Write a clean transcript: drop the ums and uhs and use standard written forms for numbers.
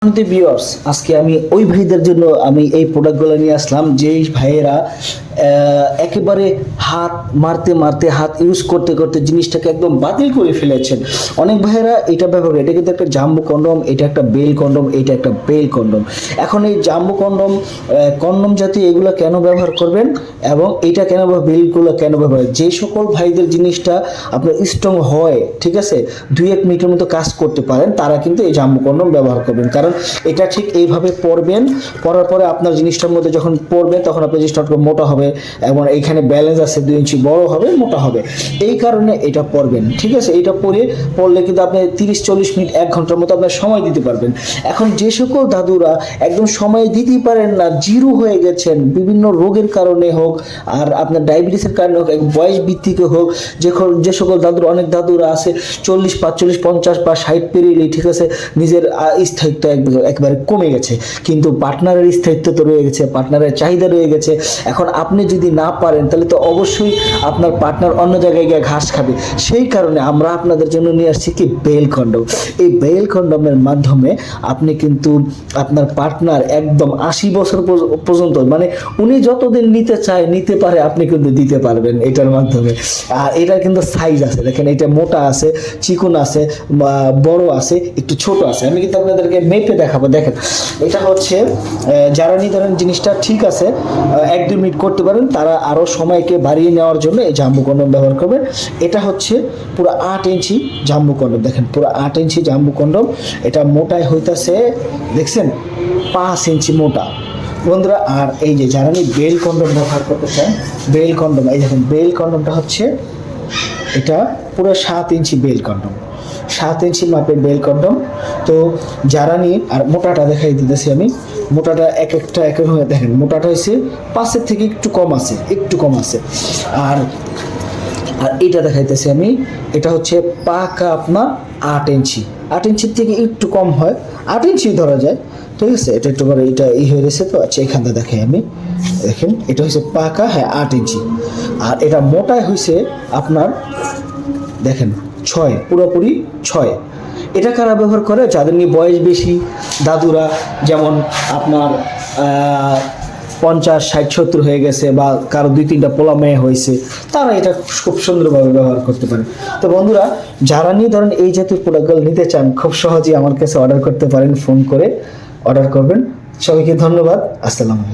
Viewers, আজকে আমি ওই ভাইদের জন্য আমি এই প্রোডাক্টগুলো নিয়ে আসলাম যেই ভাইয়েরা একেবারে হাত মারতে মারতে হাত ইউজ করতে করতে জিনিসটাকে একদম বাতিল করে ফেলেছেন। অনেক ভাইয়েরা এটা ব্যবহার করে, এটা কিন্তু একটা জাম্বো কন্ডম, এটা একটা বেল কন্ডম, এটা একটা বেল কন্ডম। এখন এই জাম্বো কন্ডম কন্ডম জাতীয় এগুলো কেন ব্যবহার করবেন এবং এটা কেন বা বেলগুলো কেন ব্যবহার, যে সকল ভাইদের জিনিসটা আপনার স্ট্রং হয়, ঠিক আছে, 2-1 মিনিটের মতো কাজ করতে পারেন, তারা কিন্তু এই জাম্বো কন্ডম ব্যবহার করবেন। কারণ এটা ঠিক এইভাবে পরবেন, পরার পরে আপনার জিনিসটার মধ্যে যখন পরবে তখন আপনার জিনিসটা মোটা হবে এবং এইখানে ব্যালেন্স আছে, 2 ইঞ্চি বড় হবে, মোটা হবে, এই কারণে এটা পরবেন, ঠিক আছে। এটা পরলে কিন্তু আপনি 30-40 মিনিট 1 ঘন্টার মতো আপনার সময় দিতে পারবেন। এখন যে সকল দাদুরা একদম সময় দিতেই পারেন না, জিরো হয়ে গেছেন বিভিন্ন রোগের কারণে হোক আর আপনার ডায়াবেটিসের কারণে হোক, বয়স ভিত্তিকে হোক, যে সকল দাদুরা, অনেক দাদুরা আছে 40, 45, 50 বা 60 পেরিয়ে, ঠিক আছে, নিজের স্থায়িত্ব একবারে কমে গেছে, কিন্তু পার্টনারের স্থায়িত্ব তো রয়ে গেছে, পার্টনারের চাহিদা রয়ে গেছে। এখন আপনি যদি না পারেন তাহলে তো অবশ্যই আপনার পার্টনার অন্য জায়গায় গিয়ে ঘাস খাবে। সেই কারণে আমরা আপনাদের জন্য নিয়ে আসছি কি বেল কন্ডম। এই বেল কন্ডমের মাধ্যমে আপনি কিন্তু আপনার পার্টনার একদম 80 বছর পর্যন্ত, মানে উনি যতদিন নিতে চায় নিতে পারে, আপনি কিন্তু দিতে পারবেন এটার মাধ্যমে। আর এটা কিন্তু সাইজ আছে, দেখেন এটা মোটা আছে, চিকন আছে, বড় আছে, একটু ছোট আছে। আমি কিন্তু আপনাদেরকে মেপে দেখাবো। দেখেন এটা হচ্ছে যারা ধরেন জিনিসটা ঠিক আছে 1-2 মিনিট করতে পারেন, তারা আরো সময়কে বাড়িয়ে নেওয়ার জন্য এই জাম্বো কন্ডম ব্যবহার করবেন। এটা হচ্ছে পুরো 8 ইঞ্চি জাম্বো কন্ডম, দেখেন পুরো 8 ইঞ্চি জাম্বো কন্ডম। এটা মোটায় হইতাছে, দেখছেন, 5 ইঞ্চি মোটা বন্ধুরা। আর এই যে যারা বেল কন্ডম ব্যবহার করতে চান, বেল কন্ডম, এই দেখেন বেল কন্ডমটা হচ্ছে এটা পুরো 7 ইঞ্চি বেল কন্ডম, 7 ইঞ্চি মাপের বেল কন্ডম। তো যারা আর মোটাটা দেখাই দিতেছি আমি, মোটাটা এক হয়ে দেখেন, মোটাটা হয়েছে 5-এর থেকে একটু কম আছে, একটু কম আছে। আর এটা দেখাইতেছি আমি, এটা হচ্ছে পাকা আপনার 8 ইঞ্চি, 8 ইঞ্চির থেকে একটু কম হয়, 8 ইঞ্চি ধরা যায়, ঠিক আছে। এটা একটু করে এটা হয়ে গেছে, তো আচ্ছা এখানটা দেখাই আমি, দেখেন এটা হচ্ছে পাকা, হ্যাঁ 8 ইঞ্চি। আর এটা মোটায় হয়েছে আপনার, দেখেন 6, পুরোপুরি 6। এটা কারা ব্যবহার করে? যাদের নিয়ে বয়স বেশি, দাদুরা, যেমন আপনার 50, 60, 70 হয়ে গেছে, বা কারো 2-3টা পোলা মেয়ে হয়েছে, তারা এটা খুব সুন্দরভাবে ব্যবহার করতে পারে। তো বন্ধুরা, যারা ধরেন এই জাতীয় প্রোডাক্টগুলো নিতে চান, খুব সহজেই আমার কাছে অর্ডার করতে পারেন, ফোন করে অর্ডার করবেন। সবাইকে ধন্যবাদ, আসসালামু আলাইকুম।